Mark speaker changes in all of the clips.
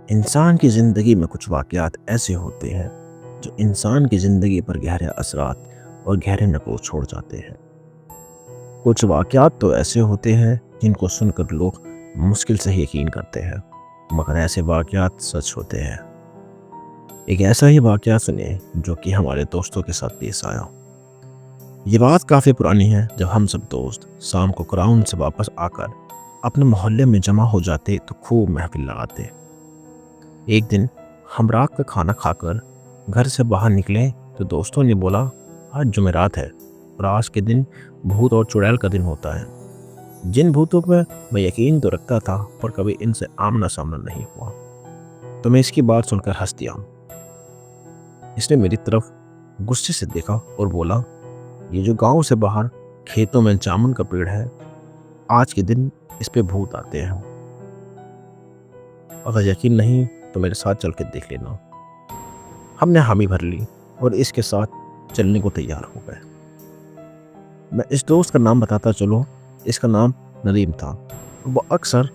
Speaker 1: इंसान की ज़िंदगी में कुछ वाक़यात ऐसे होते हैं जो इंसान की ज़िंदगी पर गहरे असरात और गहरे नक़ूश छोड़ जाते हैं। कुछ वाक़यात तो ऐसे होते हैं जिनको सुनकर लोग मुश्किल से यकीन करते हैं, मगर ऐसे वाक़यात सच होते हैं। एक ऐसा ही वाक़या सुनिए जो कि हमारे दोस्तों के साथ पेश आया। ये बात काफ़ी पुरानी है, जब हम सब दोस्त शाम को ग्राउंड से वापस आकर अपने मोहल्ले में जमा हो जाते तो खूब महफ़िल लगाते। एक दिन हम रात का खाना खाकर घर से बाहर निकले तो दोस्तों ने बोला, आज जुमेरात है और आज के दिन भूत और चुड़ैल का दिन होता है। जिन भूतों पर मैं यकीन तो रखता था पर कभी इनसे आमना सामना नहीं हुआ। तो मैं इसकी बात सुनकर हंस दिया। इसने मेरी तरफ गुस्से से देखा और बोला, ये जो गांव से बाहर खेतों में जामुन का पेड़ है, आज के दिन इस पे भूत आते हैं। अगर यकीन नहीं तो मेरे साथ चल के देख लेना। हमने हामी भर ली और इसके साथ चलने को तैयार हो गए। मैं इस दोस्त का नाम बताता चलो, इसका नाम नदीम था। वो अक्सर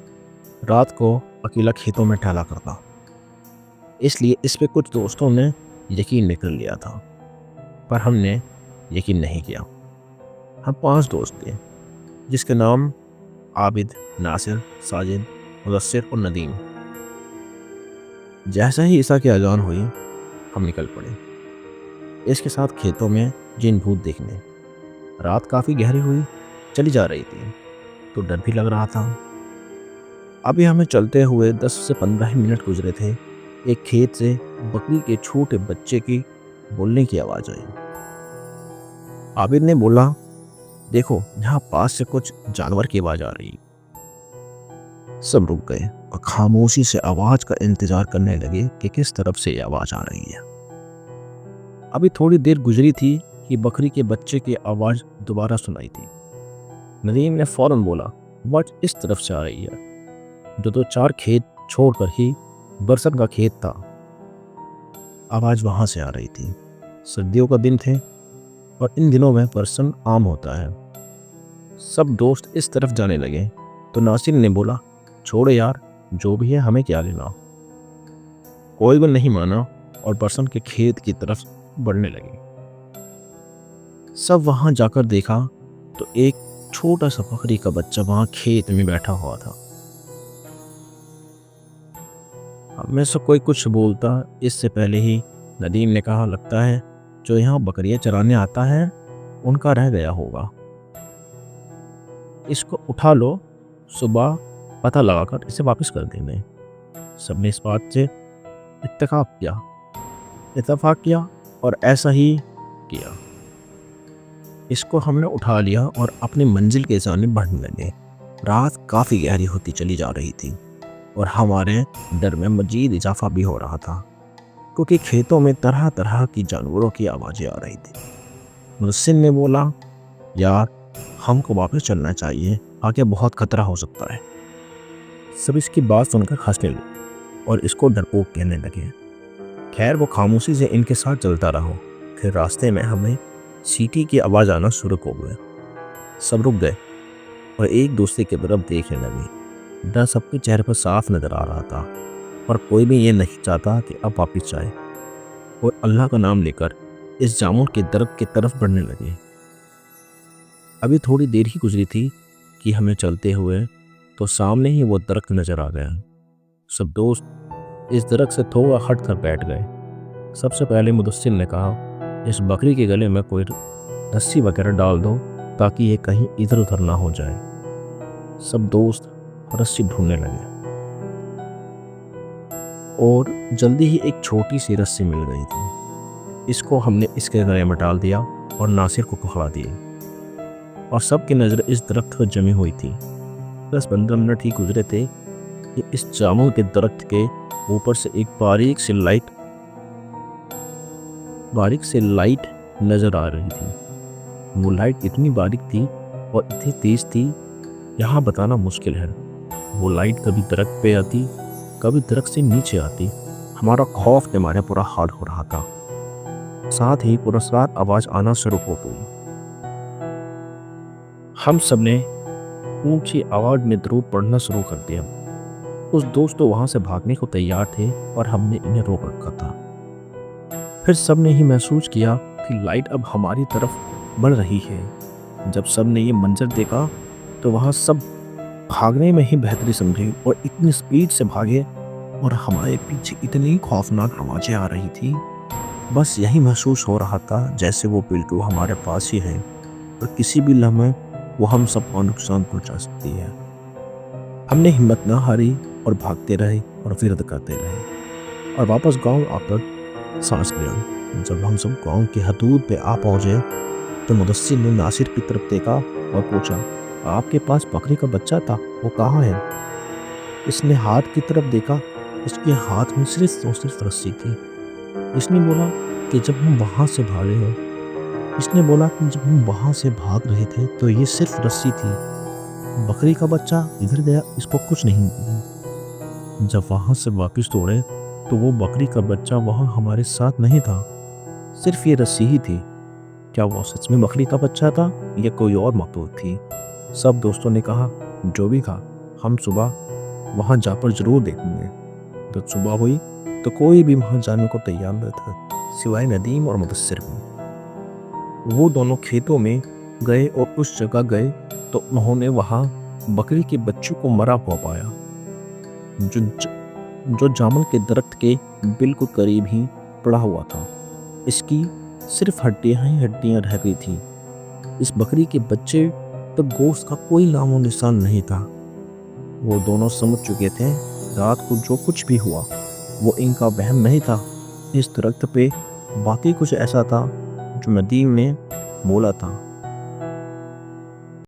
Speaker 1: रात को अकेला खेतों में टहला करता, इसलिए इस पे कुछ दोस्तों ने यकीन नहीं कर लिया था, पर हमने यकीन नहीं किया। हम 5 दोस्त थे जिसके नाम आबिद, नासिर, साजिद, मुदस्सिर और नदीम। जैसे ही ईसा की अजान हुई हम निकल पड़े इसके साथ खेतों में जिन भूत देखने। रात काफ़ी गहरी हुई चली जा रही थी तो डर भी लग रहा था। अभी हमें चलते हुए 10 से 15 ही मिनट गुजरे थे। एक खेत से बकरी के छोटे बच्चे की बोलने की आवाज़ आई। आबिद ने बोला, देखो यहाँ पास से कुछ जानवर की आवाज़ आ रही। सब रुक गए और खामोशी से आवाज़ का इंतजार करने लगे कि किस तरफ से ये आवाज़ आ रही है। अभी थोड़ी देर गुजरी थी कि बकरी के बच्चे की आवाज़ दोबारा सुनाई थी। नदीम ने फौरन बोला, आवाज़ इस तरफ से आ रही है। जो 2-4 खेत छोड़कर ही बरसत का खेत था, आवाज़ वहाँ से आ रही थी। सर्दियों का दिन थे और इन दिनों में बरसन आम होता है। सब दोस्त इस तरफ जाने लगे तो नासिर ने बोला, छोड़ो यार, जो भी है हमें क्या लेना। कोई भी नहीं माना और बरसन के खेत की तरफ बढ़ने लगे। सब वहां जाकर देखा तो एक छोटा सा बकरी का बच्चा वहां खेत में बैठा हुआ था। अब में से कोई कुछ बोलता इससे पहले ही नदीम ने कहा, लगता है जो यहाँ बकरियां चराने आता है उनका रह गया होगा। इसको उठा लो, सुबह पता लगाकर इसे वापस कर देंगे। सबने इस बात से इत्तेफाक किया और ऐसा ही किया। इसको हमने उठा लिया और अपनी मंजिल के जानिब बढ़ने लगे। रात काफ़ी गहरी होती चली जा रही थी और हमारे डर में मजीद इजाफा भी हो रहा था, क्योंकि खेतों में तरह तरह की जानवरों की आवाज़ें आ रही थी। मुहसिन ने बोला, यार हमको वापस चलना चाहिए, आगे बहुत खतरा हो सकता है। सब इसकी बात सुनकर हंसने लगे और इसको डरपोक कहने लगे। खैर वो खामोशी से इनके साथ चलता रहा। फिर रास्ते में हमें सीटी की आवाज़ आना शुरू हो गया। सब रुक गए और एक दूसरे की तरफ देखने लगे। डर सबके चेहरे पर साफ नजर आ रहा था, पर कोई भी ये नहीं चाहता कि अब वापस जाए। और अल्लाह का नाम लेकर इस जामुन के दरख्त की तरफ बढ़ने लगे। अभी थोड़ी देर ही गुजरी थी कि हमें चलते हुए तो सामने ही वो दरख्त नजर आ गया। सब दोस्त इस दरख्त से थोड़ा हट कर बैठ गए। सबसे पहले मुदस्सिर ने कहा, इस बकरी के गले में कोई रस्सी वगैरह डाल दो ताकि ये कहीं इधर उधर ना हो जाए। सब दोस्त रस्सी ढूंढने लगे और जल्दी ही एक छोटी सी रस्सी मिल गई थी। इसको हमने इसके गले में डाल दिया और नासिर को पकड़ा दिए और सबकी नज़र इस दरख्त पर जमी हुई थी। 10-15 मिनट ही गुजरे थे कि इस जामुन के दरख्त के ऊपर से एक बारीक सी लाइट नजर आ रही थी। वो लाइट इतनी बारीक थी और इतनी तेज थी, यहाँ बताना मुश्किल है। वो लाइट कभी दरख्त पे आती, कभी दरख्त से नीचे आती। हमारा खौफ के मारे पूरा हाल हो रहा था। साथ ही पुरस्कार आवाज आना शुरू हो गई। हम सब ने ऊंची आवाज में दुरूद पढ़ना शुरू कर दिया। उस दोस्त तो वहाँ से भागने को तैयार थे और हमने इन्हें रोक रखा था। फिर सब ने ही महसूस किया कि लाइट अब हमारी तरफ बढ़ रही है। जब सब ने ये मंजर देखा तो वहाँ सब भागने में ही बेहतरी समझी और इतनी स्पीड से भागे और हमारे पीछे इतनी खौफनाक आवाज़ें आ रही थी। बस यही महसूस हो रहा था जैसे वो बिल्टू हमारे पास ही है और किसी भी लम्हे वो हम सबको नुकसान पहुंचा सकती है। हमने हिम्मत न हारी और भागते रहे और फिर करते रहे और वापस गांव आकर सांस लिया। जब हम सब गांव की हदूद पे आ पहुंचे तो मुदस्सिर ने नासिर की तरफ देखा और पूछा, आपके पास बकरी का बच्चा था, वो कहाँ है? इसने हाथ की तरफ देखा, इसके हाथ में सिर्फ और सिर्फ रस्सी थी। इसने बोला कि जब हम वहाँ से भागे हैं इसने बोला कि जब हम वहाँ से भाग रहे थे तो ये सिर्फ रस्सी थी, बकरी का बच्चा इधर गया, इसको कुछ नहीं मिला। जब वहाँ से वापस दौड़े तो वो बकरी का बच्चा वहाँ हमारे साथ नहीं था, सिर्फ ये रस्सी ही थी। क्या वो सच में बकरी का बच्चा था या कोई और मखलूक थी? सब दोस्तों ने कहा, जो भी था हम सुबह वहाँ जाकर जरूर देखेंगे। जब सुबह हुई तो कोई भी वहाँ जाने को तैयार न था सिवाय नदीम और मुदस्सिर भी। वो दोनों खेतों में गए और उस जगह गए तो उन्होंने वहाँ बकरी के बच्चों को मरा हुआ पाया, जो जामुन के दरख्त के बिल्कुल करीब ही पड़ा हुआ था। इसकी सिर्फ हड्डियां ही हड्डियां रह गई थी। इस बकरी के बच्चे तो गोश्त का कोई नामो निशान नहीं था। वो दोनों समझ चुके थे रात को जो कुछ भी हुआ वो इनका वहम नहीं था। इस दरख्त पे बाकी कुछ ऐसा था जो नदीम ने बोला था।